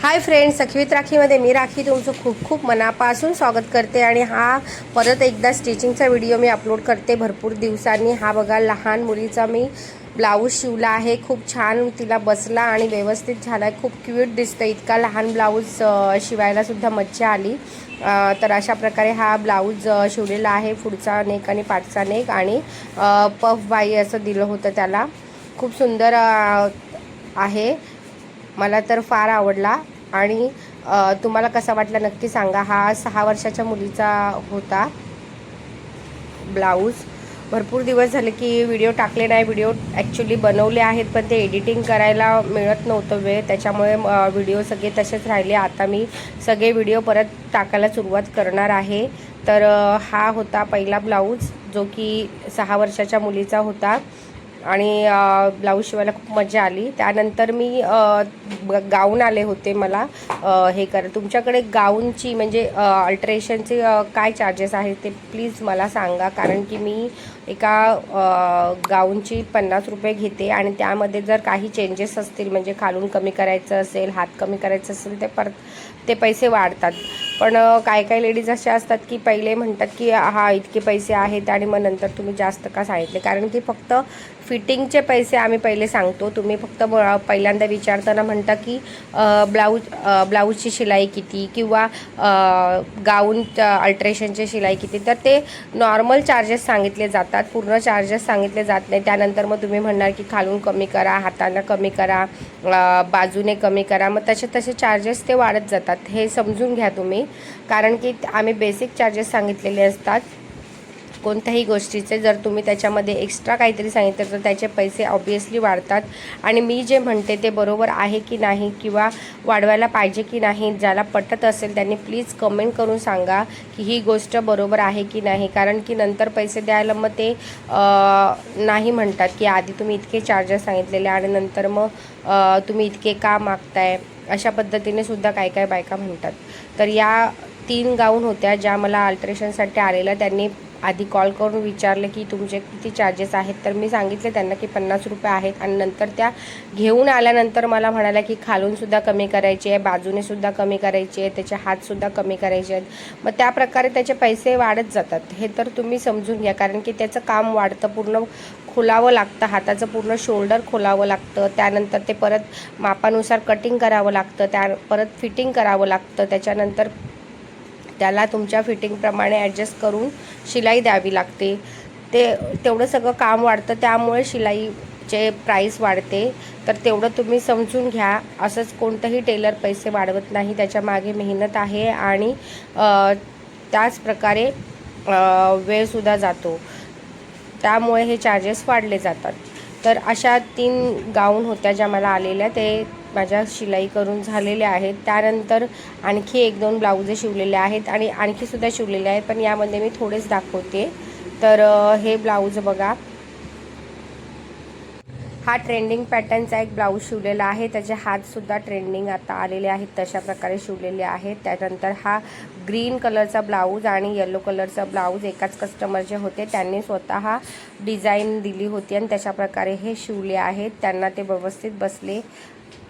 Hi friends, सखीवित राखीमध्ये मी राखी तुमचं खूप खूप मनापासून स्वागत करते। आणि हा परत एकदा स्टिचिंगचा व्हिडिओ मी अपलोड करते भरपूर दिवसांनी। हा बघा, लहान मुलीचा मी ब्लाऊज शिवला आहे। खूप छान तिला बसला आणि व्यवस्थित झाला आहे। खूप क्यूट दिसतं। इतका लहान ब्लाऊज शिवायला सुद्धा मज्जा आली। तर अशा प्रकारे हा ब्लाऊज शिवलेला आहे। पुढचा नेक आणि पाठचा नेक आणि पफ बाई असं दिलं होतं त्याला। खूप सुंदर आहे, मला तर फार आवडला। आणि तुम्हाला कसा वाटला नक्की सांगा। हा 6 वर्षाच्या मुलीचा होता ब्लाऊज। भरपूर दिवस झाले की व्हिडिओ टाकले नाही। व्हिडिओ ॲक्च्युली बनवले आहेत, पण ते एडिटिंग करायला मिळत नव्हतं वेळ, त्याच्यामुळे व्हिडिओ सगळे तसेच राहिले। आता मी सगळे व्हिडिओ परत टाकायला सुरुवात करणार आहे। तर हा होता पहिला ब्लाऊज, जो की 6 वर्षाच्या मुलीचा होता। आणि ब्लाऊज शिवायला खूप मजा आली। त्यानंतर मी गाऊन आले होते मला हे तुमच्याकडे गाऊनची म्हणजे अल्टरेशनचे काय चार्जेस आहेत ते प्लीज मला सांगा। कारण की मी एका गाऊनची 50 रुपये घेते आणि त्यामध्ये जर काही चेंजेस असतील, म्हणजे खालून कमी करायचं असेल, हात कमी करायचं असेल, ते पैसे वाढतात। पण काही लेडीज अशा असतात की पहिले म्हणतात की हा इतके पैसे आहेत आणि मग नंतर तुम्ही जास्त का सांगितले। कारण की फक्त फिटिंगचे पैसे आम्ही पहिले सांगतो। तुम्ही फक्त पहिल्यांदा विचारताना म्हणता की ब्लाऊजची शिलाई किती किंवा गाऊन अल्ट्रेशनची शिलाई किती, तर ते नॉर्मल चार्जेस सांगितले जातात, पूर्ण चार्जेस सांगितले जात नाही। त्यानंतर मग तुम्ही म्हणणार की खालून कमी करा, हाताला कमी करा, बाजूने कमी करा, मग तसे चार्जेस ते वाढत जातात। हे समजून घ्या तुम्ही, कारण की आम्ही बेसिक चार्जेस सांगितलेले असतात कोणत्याही गोष्टीचे। जर तुम्ही त्याच्यामध्ये एक्स्ट्रा काहीतरी सांगितलं तर त्याचे पैसे ऑब्वियसली वाढतात। आणि मी जे म्हणते ते बरोबर आहे की नाही किंवा वाढवायला पाहिजे की नाही, ज्याला पटत असेल त्यांनी प्लीज कमेंट करून सांगा की ही गोष्ट बरोबर आहे की नाही। कारण की नंतर पैसे द्यायला मग ते नाही म्हणतात की आधी तुम्ही इतके चार्जेस सांगितलेले आणि नंतर मग तुम्ही इतके का मागताय, अशा पद्धतीने सुद्धा काय बायका म्हणतात। तर या 3 गाऊन होत्या ज्या मला अल्ट्रेशनसाठी आलेल्या। त्यांनी आधी कॉल करून विचारले की तुमचे किती चार्जेस आहेत, तर मी सांगितले त्यांना की 50 रुपये आहेत। आणि नंतर त्या घेऊन आल्यानंतर मला म्हणाल्या की खालूनसुद्धा कमी करायचे आहे, बाजूनेसुद्धा कमी करायचे आहे, त्याचे हातसुद्धा कमी करायचे आहेत। मग त्या प्रकारे त्याचे पैसे वाढत जातात, हे तर तुम्ही समजून घ्या। कारण की त्याचं काम वाढतं, पूर्ण खोलावं लागतं, हाताचं पूर्ण शोल्डर खोलावं लागतं, त्यानंतर ते परत मापानुसार कटिंग करावं लागतं, परत फिटिंग करावं लागतं, त्याच्यानंतर त्याला तुमच्या फिटिंगप्रमाणे ॲडजस्ट करून शिलाई द्यावी लागते। तेवढं सगळं काम वाढतं, त्यामुळे शिलाईचे प्राईस वाढते। तर तेवढं तुम्ही समजून घ्या। असंच कोणतंही टेलर पैसे वाढवत नाही, त्याच्यामागे मेहनत आहे आणि त्याच प्रकारे वेळसुद्धा जातो, त्यामुळे हे चार्जेस वाढले जातात। तर अशा 3 गाऊन होत्या ज्या मला आलेल्या, ते माझ्या शिलाई करून झालेल्या आहेत। त्यानंतर आणखी 1-2 ब्लाऊजे शिवलेले आहेत आणि आणखीसुद्धा शिवलेले आहेत, पण यामध्ये मी थोडेच दाखवते। तर हे ब्लाऊज बघा, हा ट्रेंडिंग पॅटर्नचा एक ब्लाऊज शिवलेला आहे। त्याचे हातसुद्धा ट्रेंडिंग आता आलेले आहेत, तशा प्रकारे शिवलेले आहेत। त्यानंतर हा ग्रीन कलरचा ब्लाऊज आणि येलो कलरचा ब्लाऊज एकाच कस्टमर जे होते त्यांनी स्वतः डिझाईन दिली होती आणि तशा प्रकारे हे शिवले आहेत। त्यांना ते व्यवस्थित बसले